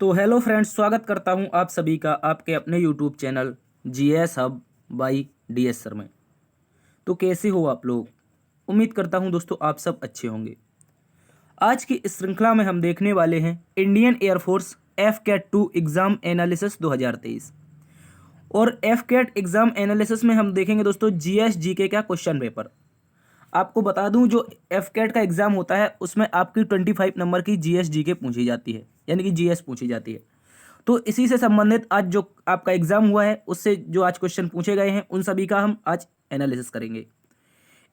तो hello friends, स्वागत करता हूं आप सभी का आपके अपने YouTube channel GS hub by DS sir में। तो कैसे हो आप लोग? उम्मीद करता हूं दोस्तों आप सब अच्छे होंगे। आज की इस श्रृंखला में हम देखने वाले हैं Indian air force F CAT 2 exam analysis 2023। और एफ कैट एग्ज़ाम एनालिसिस में हम देखेंगे दोस्तों जीएस जीके का क्वेश्चन पेपर। आपको बता दूं, जो एफ कैट का एग्ज़ाम होता है उसमें आपकी 25 नंबर की जीएस जीके पूछी जाती है, यानी कि जीएस पूछी जाती है। तो इसी से संबंधित आज जो आपका एग्जाम हुआ है उससे जो आज क्वेश्चन पूछे गए हैं उन सभी का हम आज एनालिसिस करेंगे।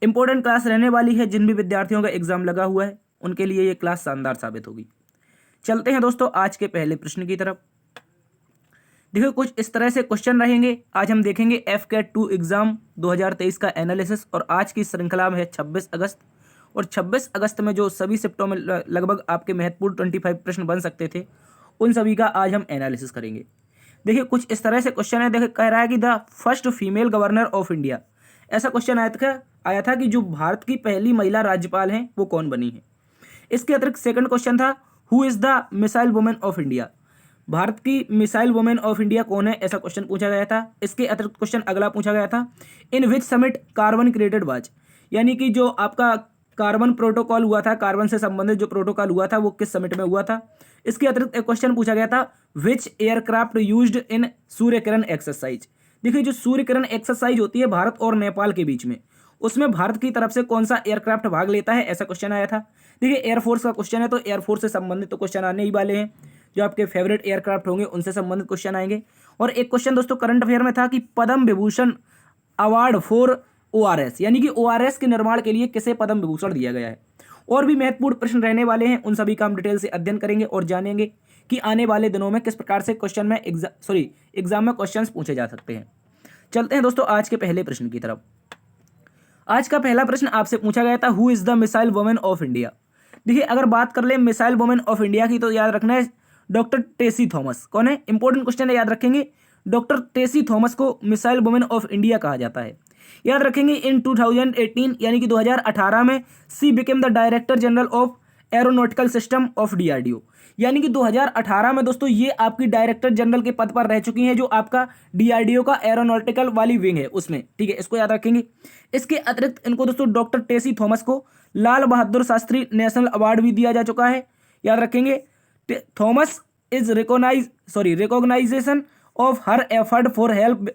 इंपॉर्टेंट क्लास रहने वाली है। जिन भी विद्यार्थियों का एग्जाम लगा हुआ है उनके लिए ये क्लास शानदार साबित होगी। चलते हैं दोस्तों आज के पहले प्रश्न की तरफ। देखो, कुछ इस तरह से क्वेश्चन रहेंगे। आज हम देखेंगे एफ कैट 2 एग्जाम 2023 का एनालिसिस। और आज की श्रृंखला में है 26 अगस्त, और 26 अगस्त में जो सभी शिफ्टों में लगभग आपके महत्वपूर्ण 25 प्रश्न बन सकते थे उन सभी का आज हम एनालिसिस करेंगे। देखिए, कुछ इस तरह से क्वेश्चन है। देखिए, कह रहा है कि the first female governor of India. ऐसा क्वेश्चन आया था कि जो भारत की पहली महिला राज्यपाल हैं वो कौन बनी है। इसके अतिरिक्त सेकंड क्वेश्चन था who is the missile women of India. Bharat की मिसाइल वुमेन ऑफ इंडिया कौन है, ऐसा क्वेश्चन पूछा गया था। इसके अतिरिक्त क्वेश्चन अगला पूछा गया था in which summit carbon created was, यानी कि जो आपका कार्बन प्रोटोकॉल हुआ था, कार्बन से संबंधित जो प्रोटोकॉल हुआ था वो किस समिट में हुआ था। इसके अतिरिक्त एक क्वेश्चन पूछा गया था which aircraft used in Surya Kiran exercise. देखिए, जो सूर्य किरण एक्सरसाइज होती है भारत और नेपाल के बीच में, उसमें भारत की तरफ से कौन सा एयरक्राफ्ट भाग लेता है, ऐसा क्वेश्चन आया था। देखिए, एयरफोर्स का क्वेश्चन है तो एयरफोर्स से संबंधित तो क्वेश्चन आने ही वाले हैं। जो आपके फेवरेट एयरक्राफ्ट होंगे उनसे संबंधित क्वेश्चन आएंगे। और एक क्वेश्चन दोस्तों करंट अफेयर में था कि Padma Vibhushan award for ORS, यानी कि ओआरएस के निर्माण के लिए किसे पद्म विभूषण दिया गया है। और भी महत्वपूर्ण प्रश्न रहने वाले हैं, उन सभी का हम डिटेल से अध्ययन करेंगे और जानेंगे कि आने वाले दिनों में किस प्रकार से क्वेश्चन में एग्जाम में क्वेश्चंस पूछे जा सकते हैं। चलते हैं दोस्तों आज के पहले प्रश्न की तरफ। आज का पहला प्रश्न आपसे पूछा गया था who is the missile women of India. देखिए, अगर बात कर ले मिसाइल वुमेन ऑफ इंडिया की तो याद रखना है डॉक्टर टेसी थॉमस। कौन है? इंपॉर्टेंट क्वेश्चन है, याद रखेंगे। डॉक्टर टेसी थॉमस को मिसाइल वुमेन ऑफ इंडिया कहा जाता है। याद रखेंगे इन 2018 यानी कि 2018 में सी became the director general of aeronautical system of DRDO, यानी कि 2018 में दोस्तों ये आपकी डायरेक्टर जनरल के पद पर रह चुकी हैं, जो आपका डीआरडीओ का एरोनॉटिकल वाली विंग है उसमें। ठीक है, इसको याद रखेंगे। इसके अतिरिक्त इनको दोस्तों डॉक्टर टेसी थॉमस को लाल बहादुर शास्त्री नेशनल अवार्ड भी दिया जा चुका है। याद रखेंगे Thomas is recognition of her effort for help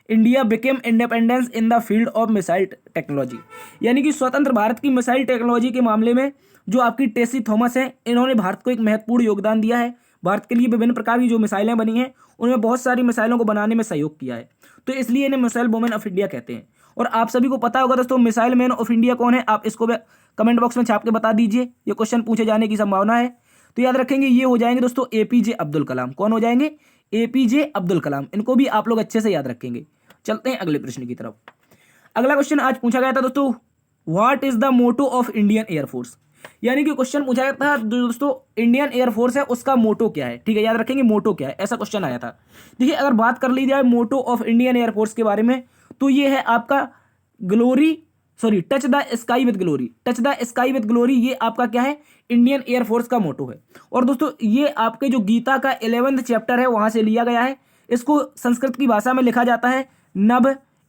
India became independence in the field of missile technology, यानी कि स्वतंत्र भारत की मिसाइल टेक्नोलॉजी के मामले में जो आपकी टेसी थॉमस है, इन्होंने भारत को एक महत्वपूर्ण योगदान दिया है। भारत के लिए विभिन्न प्रकार की जो मिसाइलें बनी हैं उनमें बहुत सारी मिसाइलों को बनाने में सहयोग किया है, तो इसलिए इन्हें मिसाइल वुमेन ऑफ इंडिया कहते हैं। और आप सभी को पता होगा दोस्तों मिसाइल मैन ऑफ इंडिया कौन है, आप इसको भी कमेंट बॉक्स में छाप के बता दीजिए, ये क्वेश्चन पूछे जाने की संभावना है। तो याद रखेंगे ये हो जाएंगे दोस्तों एपीजे अब्दुल कलाम। कौन हो जाएंगे? एपीजे अब्दुल कलाम। इनको भी आप लोग अच्छे से याद रखेंगे। चलते हैं अगले प्रश्न की तरफ। अगला क्वेश्चन आज पूछा गया था दोस्तों what is the motto of Indian air force, यानी कि क्वेश्चन पूछा गया था दोस्तों इंडियन एयरफोर्स है उसका मोटो क्या है। ठीक है, याद रखेंगे मोटो क्या है, ऐसा क्वेश्चन आया था। देखिए, अगर बात कर ली जाए मोटो ऑफ इंडियन एयरफोर्स के बारे में तो ये है आपका touch the sky with glory. Touch the sky with glory ये आपका क्या है? इंडियन एयरफोर्स का मोटो है। और दोस्तों ये आपके जो गीता का 11th चैप्टर है वहां से लिया गया है। इसको संस्कृत की भाषा में लिखा जाता है नभ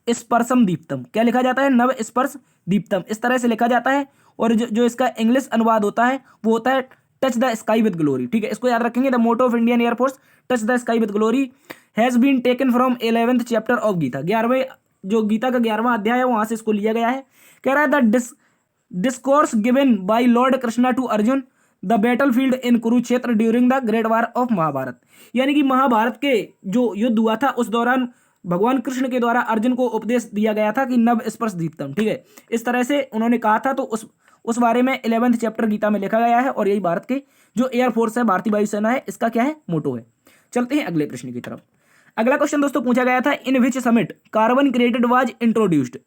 स्पर्शम दीप्तम। क्या लिखा जाता है? नभ स्पर्श दीप्तम, इस तरह से लिखा जाता है। और जो इसका इंग्लिश अनुवाद होता है वो होता है touch the sky with glory. ठीक है, इसको याद रखेंगे। The motto of Indian Air Force touch the sky with glory has been taken from 11th chapter of Gita. 11वें जो गीता का 11वां अध्याय है वहां से इसको लिया गया है। कह रहा है the discourse given by lord Krishna to Arjun the battlefield in Kurukshetra during the great war of Mahabharata, यानी कि महाभारत के जो युद्ध हुआ था उस दौरान भगवान कृष्ण के द्वारा अर्जुन को उपदेश दिया गया था कि नभ स्पर्श दीप्तम। ठीक है, इस तरह से उन्होंने कहा था। तो उस बारे में 11th चैप्टर गीता में लिखा गया है। और यही भारत के जो एयरफोर्स है, भारतीय वायुसेना है, इसका क्या है? मोटो है। चलते हैं अगले प्रश्न की तरफ। अगला क्वेश्चन दोस्तों पूछा गया था in which summit carbon created was introduced,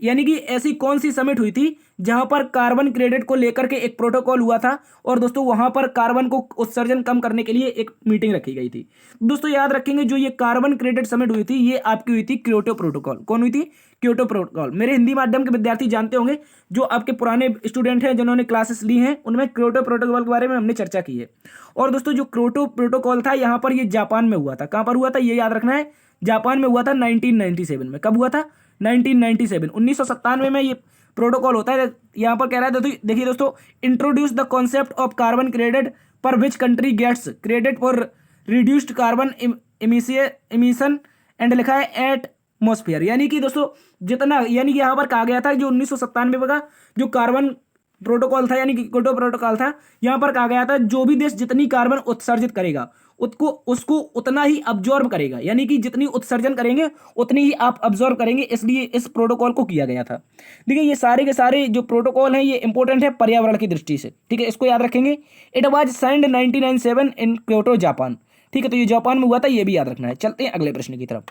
यानी कि ऐसी कौन सी समिट हुई थी जहां पर कार्बन क्रेडिट को लेकर के एक प्रोटोकॉल हुआ था और दोस्तों वहां पर कार्बन को उत्सर्जन कम करने के लिए एक मीटिंग रखी गई थी। दोस्तों याद रखेंगे जो ये कार्बन क्रेडिट समिट हुई थी ये आपकी हुई थी क्योटो प्रोटोकॉल। कौन हुई थी? Kyoto protocol. मेरे हिंदी माध्यम के विद्यार्थी जानते होंगे, जो आपके पुराने स्टूडेंट हैं जिन्होंने क्लासेस ली हैं उनमें क्योटो प्रोटोकॉल के बारे में हमने चर्चा की है। और दोस्तों जो क्योटो प्रोटोकॉल था यहाँ पर ये जापान में हुआ था। कहाँ पर हुआ था ये याद रखना है, जापान में हुआ था 1997 में। कब हुआ था? 1997, 1997 में ये प्रोटोकॉल होता है। यहाँ पर कह रहा है देखिए दोस्तों, introduce the concept of carbon credit पर which country gets credit for reduced carbon emission and लिखा है एटमॉस्फेयर। यानी कि दोस्तों जितना, यानी कि यहाँ पर कहा गया था जो 1997 का जो कार्बन प्रोटोकॉल था यानी कि क्योटो प्रोटोकॉल था, यहाँ पर कहा गया था जो भी देश जितनी कार्बन उत्सर्जित करेगा उसको उतना ही अब्जॉर्ब करेगा, यानी कि जितनी उत्सर्जन करेंगे उतनी ही आप अब्जॉर्ब करेंगे, इसलिए इस प्रोटोकॉल को किया गया था। देखिए ये सारे के सारे जो प्रोटोकॉल हैं ये इंपॉर्टेंट है पर्यावरण की दृष्टि से, ठीक है, इसको याद रखेंगे। It was signed 1997 in Kyoto Japan, ठीक है, तो ये जापान में हुआ था, ये भी याद रखना है। चलते हैं अगले प्रश्न की तरफ।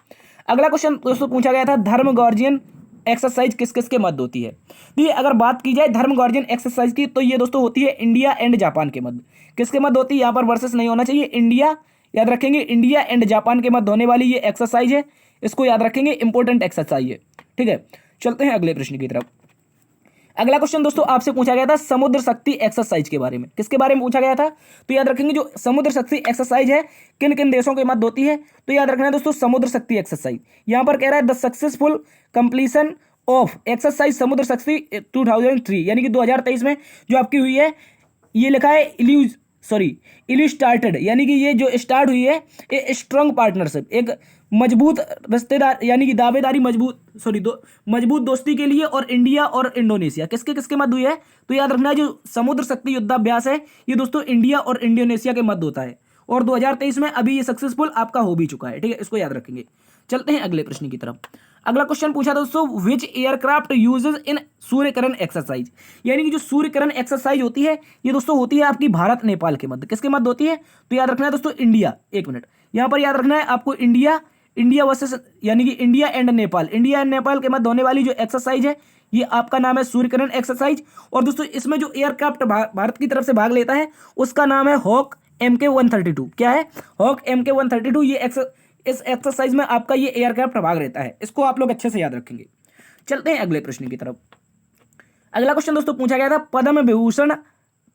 अगला क्वेश्चन दोस्तों पूछा गया था धर्म गार्जियन एक्सरसाइज किस किस के मध्य होती है। देखिए अगर बात की जाए धर्म गार्जियन एक्सरसाइज की तो ये दोस्तों होती है इंडिया एंड जापान के मध्य। किसके मध्य होती है? यहाँ पर वर्सेस नहीं होना चाहिए, इंडिया याद रखेंगे, इंडिया एंड जापान के मध्य होने वाली ये एक्सरसाइज है, इसको याद रखेंगे, इंपॉर्टेंट एक्सरसाइज है, ठीक है। चलते हैं अगले प्रश्न की तरफ। अगला क्वेश्चन दोस्तों आपसे पूछा गया था समुद्र शक्ति एक्सरसाइज के बारे में। किसके बारे में पूछा गया था? तो याद रखेंगे जो समुद्र शक्ति एक्सरसाइज है किन किन देशों के मध्य होती है, तो याद रखना है दोस्तों समुद्र शक्ति एक्सरसाइज। यहां पर कह रहा है the successful completion of exercise समुद्र शक्ति 2003, यानी कि 2023 में जो आपकी हुई है, ये लिखा है इल्यू स्टार्टेड, यानी कि ये जो स्टार्ट हुई है ए स्ट्रॉन्ग पार्टनरशिप, एक मजबूत रिश्तेदार यानी कि दावेदारी मजबूत दोस्ती के लिए, और इंडिया और इंडोनेशिया किसके किसके मध्य हुई है? तो याद रखना है जो समुद्र शक्ति युद्धाभ्यास है ये दोस्तों इंडिया और इंडोनेशिया के मध्य होता है, और 2023 में अभी ये सक्सेसफुल आपका हो भी चुका है, ठीक है, इसको याद रखेंगे। चलते हैं अगले प्रश्न की तरफ। अगला क्वेश्चन पूछा दोस्तों विच एयरक्राफ्ट यूजेस इन सूर्यकिरण एक्सरसाइज, यानी कि जो सूर्यकिरण एक्सरसाइज होती है ये दोस्तों होती है आपकी भारत नेपाल के मध्य। किसके मध्य होती है? तो याद रखना है दोस्तों इंडिया, एक मिनट यहां पर याद रखना है आपको, इंडिया वर्सेस यानी कि इंडिया एंड नेपाल के मध्य होने वाली जो एक्सरसाइज है ये आपका नाम है सूर्यकिरण एक्सरसाइज। और दोस्तों इसमें जो एयरक्राफ्ट भारत की तरफ से भाग लेता है उसका नाम है हॉक MK132। क्या है? Hoc MK132। ये इस एक्सरसाइज में आपका ये एयरक्राफ्ट भाग लेता है, इसको आप लोग अच्छे से याद रखेंगे। चलते हैं अगले प्रश्न की तरफ। अगला क्वेश्चन दोस्तों पूछा गया था पद्म विभूषण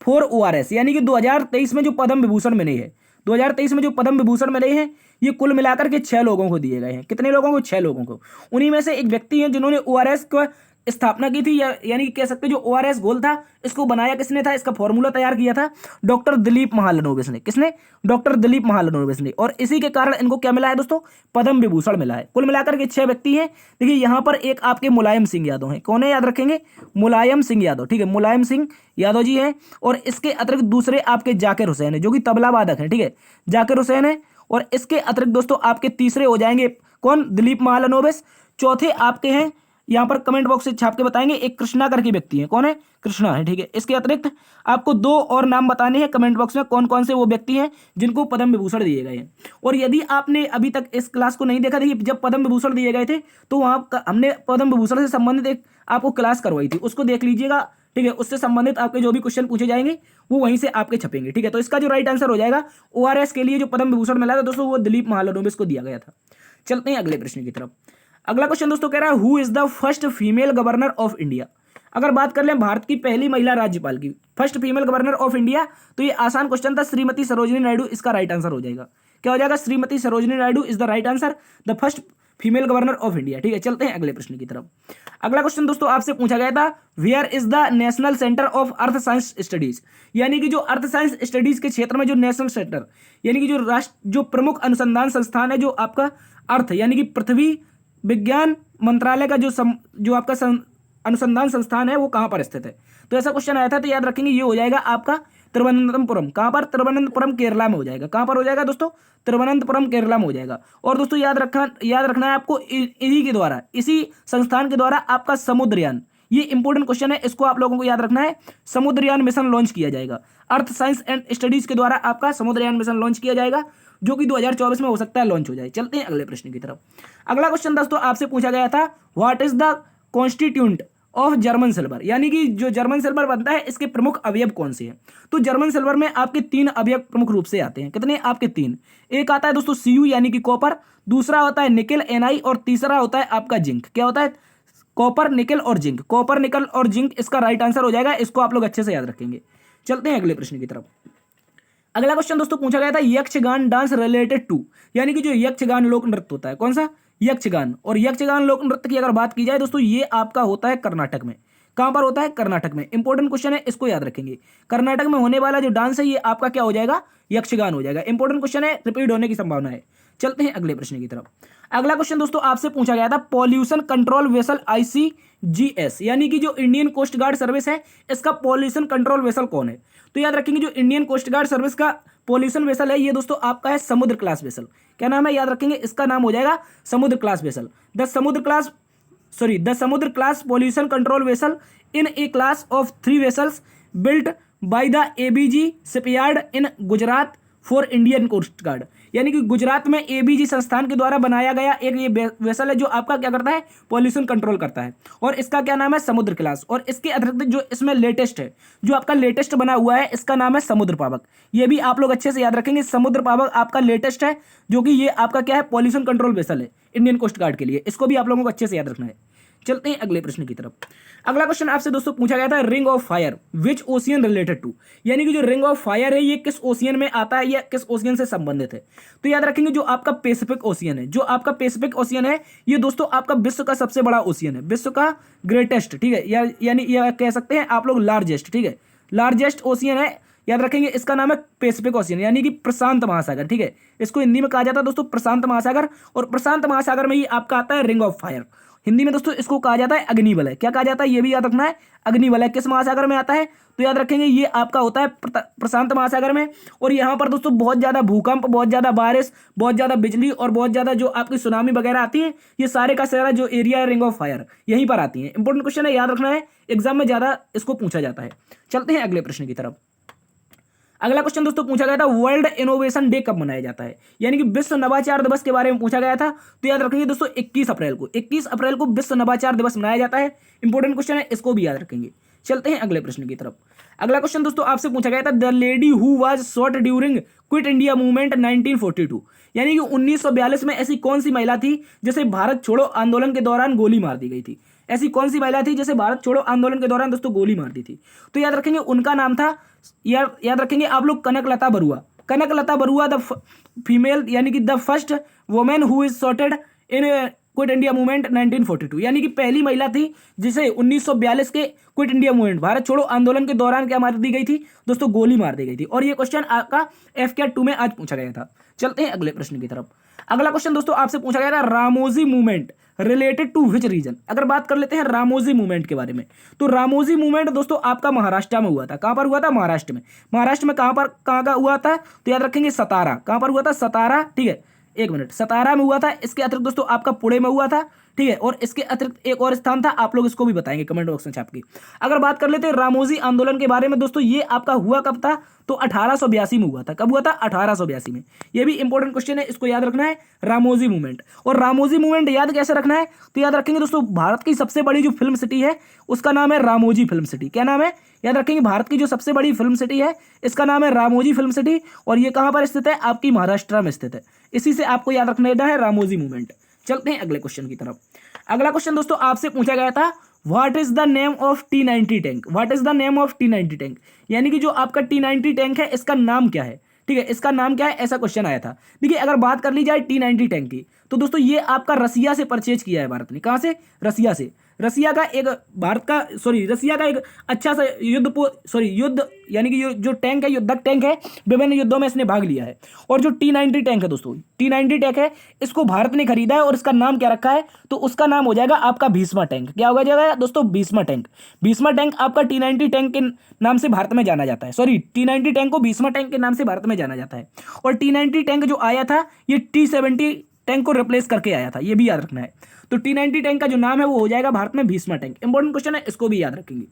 फॉर ORS, यानी कि 2023 में जो पद्म विभूषण मिले हैं, 2023 में जो पद्म विभूषण मिले हैं ये कुल मिलाकर के 6 लोगों को दिए गए हैं। कितने लोगों को? 6 लोगों को। उन्हीं में से एक व्यक्ति हैं जिन्होंने ORS को स्थापना की थी, यानी कि कह सकते जो ORS गोल था इसको बनाया किसने था, इसका फॉर्मूला तैयार किया था डॉक्टर दिलीप महालनोबिस ने। किसने? डॉक्टर दिलीप महालनोबिस ने। और इसी के कारण इनको क्या मिला है दोस्तों? पद्म विभूषण मिला है। कुल मिलाकर के 6 व्यक्ति हैं। देखिए यहाँ पर एक आपके मुलायम सिंह यादव हैं। कौन है? याद रखेंगे, मुलायम सिंह यादव, ठीक है, मुलायम सिंह यादव जी हैं। और इसके अतिरिक्त दूसरे आपके जाकिर हुसैन है जो कि तबला वादक है, ठीक है, जाकिर हुसैन है। और इसके अतिरिक्त दोस्तों आपके तीसरे हो जाएंगे कौन? दिलीप महालनोबिस। चौथे आपके हैं, यहां पर कमेंट बॉक्स से छाप के बताएंगे, एक कृष्णा करके व्यक्ति है। कौन है? कृष्णा है, ठीक है। इसके अतिरिक्त आपको 2 और नाम बताने हैं कमेंट बॉक्स में, कौन कौन से वो व्यक्ति हैं जिनको पद्म विभूषण दिए गए हैं। और यदि आपने अभी तक इस क्लास को नहीं देखा, देखिए जब पद्म विभूषण दिए गए थे तो वहां हमने पद्म विभूषण से संबंधित एक आपको क्लास करवाई थी, उसको देख लीजिएगा, ठीक है। उससे संबंधित आपके जो भी क्वेश्चन पूछे जाएंगे वो वहीं से आपके छपेंगे, ठीक है। तो इसका जो राइट आंसर हो जाएगा ORS के लिए जो पद्म विभूषण मिला था दोस्तों वो दिलीप महालनोबिस को दिया गया था। चलते हैं अगले प्रश्न की तरफ। अगला क्वेश्चन दोस्तों कह रहा है who is the first female governor of India. अगर बात कर लें भारत की पहली महिला राज्यपाल की, first female governor of India, तो ये आसान क्वेश्चन था, श्रीमती सरोजिनी नायडू इसका राइट आंसर हो जाएगा। क्या हो जाएगा? Shrimati Sarojini Naidu is the right answer, the first female governor of India, ठीक है। चलते हैं अगले प्रश्न की तरफ। अगला क्वेश्चन दोस्तों आपसे पूछा गया था where is the national centre of earth science studies, यानी कि जो अर्थ साइंस स्टडीज के क्षेत्र में जो नेशनल सेंटर यानी कि जो प्रमुख अनुसंधान संस्थान है जो आपका अर्थ यानी कि पृथ्वी विज्ञान मंत्रालय का जो आपका अनुसंधान संस्थान है वो कहां पर स्थित है। तो ऐसा क्वेश्चन आया था, तो याद रखेंगे ये हो जाएगा आपका तिरुवनंतपुरम। कहां पर? तिरुवनंतपुरम केरला में हो जाएगा। कहां पर हो जाएगा दोस्तों? तिरुवनंतपुरम केरला में हो जाएगा। और दोस्तों याद रखना है आपको इन्हीं के द्वारा, इसी संस्थान के द्वारा आपका समुद्रयान, ये इंपॉर्टेंट क्वेश्चन है, इसको आप लोगों को याद रखना है, समुद्रयान मिशन लॉन्च किया जाएगा। अर्थ साइंस एंड स्टडीज के द्वारा आपका समुद्रयान मिशन लॉन्च किया जाएगा जो कि 2024 में हो सकता है लॉन्च हो जाए। चलते हैं अगले प्रश्न की तरफ। अगला क्वेश्चन दोस्तों आपसे पूछा गया था what is the constituent of German silver, यानी कि जो जर्मन सिल्वर बनता है इसके प्रमुख अवयव कौन से हैं? तो जर्मन सिल्वर में आपके 3 अवयव प्रमुख रूप से आते हैं। कितने? आपके 3। एक आता है दोस्तों Cu यानी कि कॉपर, दूसरा होता है निकेल Ni, और तीसरा होता है आपका जिंक। क्या होता है? कॉपर, निकेल और जिंक। कॉपर, निकल और जिंक इसका राइट आंसर हो जाएगा। इसको आप लोग अच्छे से याद रखेंगे। चलते हैं अगले प्रश्न की तरफ। अगला क्वेश्चन दोस्तों पूछा गया था यक्षगान डांस रिलेटेड टू, यानी कि जो यक्षगान लोक नृत्य होता है, कौन सा? यक्षगान। और यक्षगान लोक नृत्य की अगर बात की जाए दोस्तों, ये आपका होता है कर्नाटक में। कहां पर होता है? कर्नाटक में। इंपॉर्टेंट क्वेश्चन है, इसको याद रखेंगे। कर्नाटक में होने वाला जो डांस है ये आपका क्या हो जाएगा? यक्षगान हो जाएगा। इंपॉर्टेंट क्वेश्चन है, रिपीट होने की संभावना है। चलते हैं अगले प्रश्न की तरफ। अगला क्वेश्चन दोस्तों आपसे पूछा गया था पॉल्यूशन कंट्रोल वेसल ICGS, यानी कि जो इंडियन कोस्ट गार्ड सर्विस है इसका पॉल्यूशन कंट्रोल वेसल कौन है? तो याद रखेंगे जो इंडियन कोस्ट गार्ड सर्विस का पॉल्यूशन वेसल है ये दोस्तों आपका है समुद्र क्लास वेसल। क्या नाम है? याद रखेंगे, इसका नाम हो जाएगा Samudra class vessel. The Samudra class pollution control vessel in a class of 3 vessels built by the ABG shipyard in Gujarat for Indian coast guard, यानी कि गुजरात में ABG संस्थान के द्वारा बनाया गया एक ये वेसल है जो आपका क्या करता है? पॉल्यूशन कंट्रोल करता है, और इसका क्या नाम है? समुद्र क्लास। और इसके अतिरिक्त जो इसमें लेटेस्ट है, जो आपका लेटेस्ट बना हुआ है, इसका नाम है समुद्र पावक। ये भी आप लोग अच्छे से याद रखेंगे। समुद्र पावक आपका लेटेस्ट है, जो कि ये आपका क्या है? पॉल्यूशन कंट्रोल वेसल है इंडियन कोस्ट गार्ड के लिए। इसको भी आप लोगों को अच्छे से याद रखना है। चलते हैं अगले प्रश्न की तरफ। अगला क्वेश्चन आपसे दोस्तों पूछा गया था ring of fire which ocean related to, यानी कि जो रिंग ऑफ फायर है ये किस ओशियन में आता है या किस ओशियन से संबंधित है? तो याद रखेंगे जो आपका पैसिफिक ओशियन है, जो आपका पैसिफिक ओशियन है ये दोस्तों आपका विश्व का सबसे बड़ा ओशियन है, विश्व का ग्रेटेस्ट, ठीक है, यानी ये कह सकते हैं आप लोग लार्जेस्ट, ठीक है, लार्जेस्ट ओशियन है। याद रखेंगे इसका नाम है पैसिफिक ओशियन, यानी कि प्रशांत महासागर, ठीक है। इसको हिंदी में कहा जाता है दोस्तों प्रशांत महासागर, और प्रशांत महासागर में ही आपका आता है रिंग ऑफ फायर। हिंदी में दोस्तों इसको कहा जाता है अग्निवलय। क्या कहा जाता है? ये भी याद रखना है, अग्निवलय। किस महासागर में आता है? तो याद रखेंगे ये आपका होता है प्रशांत महासागर में। और यहाँ पर दोस्तों बहुत ज्यादा भूकंप, बहुत ज्यादा बारिश, बहुत ज्यादा बिजली और बहुत ज्यादा जो आपकी सुनामी वगैरह आती है, ये सारे का सारा जो एरिया है रिंग ऑफ फायर यहीं पर आती है। इंपॉर्टेंट क्वेश्चन है, याद रखना है, एग्जाम में ज्यादा इसको पूछा जाता है। चलते हैं अगले प्रश्न की तरफ। अगला क्वेश्चन दोस्तों पूछा गया था वर्ल्ड इनोवेशन डे कब मनाया जाता है, यानी कि विश्व नवाचार दिवस के बारे में पूछा गया था। तो याद रखेंगे दोस्तों 21 अप्रैल को विश्व नवाचार दिवस मनाया जाता है। इंपॉर्टेंट क्वेश्चन है, इसको भी याद रखेंगे। चलते हैं अगले प्रश्न की तरफ। अगला क्वेश्चन दोस्तों आपसे पूछा गया था the lady who was shot during quit India movement 1942, यानी कि 1942 में ऐसी कौन सी महिला थी जिसे भारत छोड़ो आंदोलन के दौरान गोली मार दी गई थी? ऐसी कौन सी महिला थी जिसे भारत छोड़ो आंदोलन के दौरान दोस्तों गोली मार दी थी? तो याद रखेंगे उनका नाम था, याद रखेंगे आप लोग, कनकलता बरुआ। कनकलता बरुआ द फीमेल, यानी कि the first women who is shotted in quit India movement 1942, यानी कि पहली महिला थी जिसे 1942 के क्विट इंडिया मूवमेंट, भारत छोड़ो आंदोलन के दौरान क्या मार दी गई थी दोस्तों? गोली मार दी गई थी। और ये क्वेश्चन आपका FCAT 2 में आज पूछा गया था। चलते हैं अगले प्रश्न की तरफ। अगला क्वेश्चन दोस्तों आपसे पूछा गया था Ramoji movement related to which region. अगर बात कर लेते हैं रामोजी मूवमेंट के बारे में, तो रामोजी मूवमेंट दोस्तों आपका महाराष्ट्र में हुआ था। कहां पर हुआ था? महाराष्ट्र में। महाराष्ट्र में कहां का हुआ था? तो याद रखेंगे सतारा। कहां पर हुआ था? सतारा, ठीक है, एक मिनट, सतारा में हुआ था। इसके अतिरिक्त दोस्तों आपका पुणे में हुआ था, ठीक है, और इसके अतिरिक्त एक और स्थान था, आप लोग इसको भी बताएंगे कमेंट बॉक्स में छाप के। अगर बात कर लेते हैं रामोजी आंदोलन के बारे में दोस्तों, ये आपका हुआ कब था? तो 1882 में हुआ था। कब हुआ था? 1882 में। ये भी इंपॉर्टेंट क्वेश्चन है, इसको याद रखना है, रामोजी मूवमेंट। और रामोजी मूवमेंट याद कैसे रखना है? तो याद रखेंगे दोस्तों भारत की सबसे बड़ी जो फिल्म सिटी है उसका नाम है रामोजी फिल्म सिटी। क्या नाम है? याद रखेंगे भारत की जो सबसे बड़ी फिल्म सिटी है इसका नाम है रामोजी फिल्म सिटी, और ये कहां पर स्थित है? आपकी महाराष्ट्र में स्थित है। इसी से आपको याद रखना है रामोजी मूवमेंट। चलते हैं अगले क्वेश्चन की तरफ। अगला क्वेश्चन दोस्तों आपसे पूछा गया था what is the name of T90 tank. What is the name of T90 tank, यानी कि जो आपका T90 टैंक है इसका नाम क्या है? ठीक है, इसका नाम क्या है? ऐसा क्वेश्चन आया था। देखिए अगर बात कर ली जाए T90 टैंक की, तो दोस्तों ये आपका रसिया से परचेज किया है भारत ने। कहां से? रसिया से। रसिया का एक रसिया का एक अच्छा सा युद्ध यानी कि जो टैंक है, युद्धक टैंक है, विभिन्न युद्धों में इसने भाग लिया है। और जो T90 टैंक है दोस्तों, T90 टैंक है, इसको भारत ने खरीदा है और इसका नाम क्या रखा है? तो उसका नाम हो जाएगा आपका भीष्मा टैंक। क्या होगा जाएगा दोस्तों? भीष्मा टैंक। भीष्मा टैंक आपका T90 टैंक के नाम से भारत में जाना जाता है। T90 टैंक को भीष्मा टैंक के नाम से भारत में जाना जाता है। और T90 टैंक जो आया था ये T70 टैंक को रिप्लेस करके आया था, ये भी याद रखना है। तो T90 टैंक का जो नाम है वो हो जाएगा भारत में भीष्मा टैंक। इंपॉर्टेंट क्वेश्चन है, इसको भी याद रखेंगे।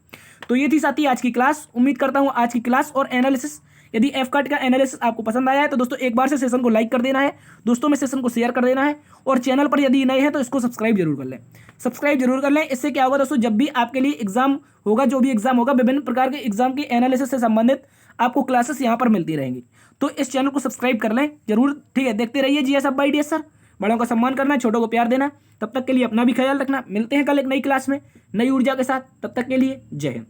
तो ये थी साथी आज की क्लास। उम्मीद करता हूं आज की क्लास और एनालिसिस यदि एफ कट का एनालिसिस आपको पसंद आया है तो दोस्तों एक बार से सेशन को लाइक कर देना है, दोस्तों में सेशन को शेयर कर देना है, और चैनल पर यदि नए हैं तो इसको सब्सक्राइब जरूर कर लें, सब्सक्राइब जरूर कर लें। इससे क्या होगा दोस्तों, जब भी आपके लिए एग्जाम होगा, जो भी एग्जाम होगा, विभिन्न प्रकार के एग्जाम की एनालिसिस से संबंधित आपको क्लासेस यहाँ पर मिलती रहेंगी। तो इस चैनल को सब्सक्राइब कर लें जरूर, ठीक है। देखते रहिए जीएस अब बाय डीएस सर। बड़ों का सम्मान करना है, छोटों को प्यार देना। तब तक के लिए अपना भी ख्याल रखना। मिलते हैं कल एक नई क्लास में नई ऊर्जा के साथ। तब तक के लिए जय हिंद।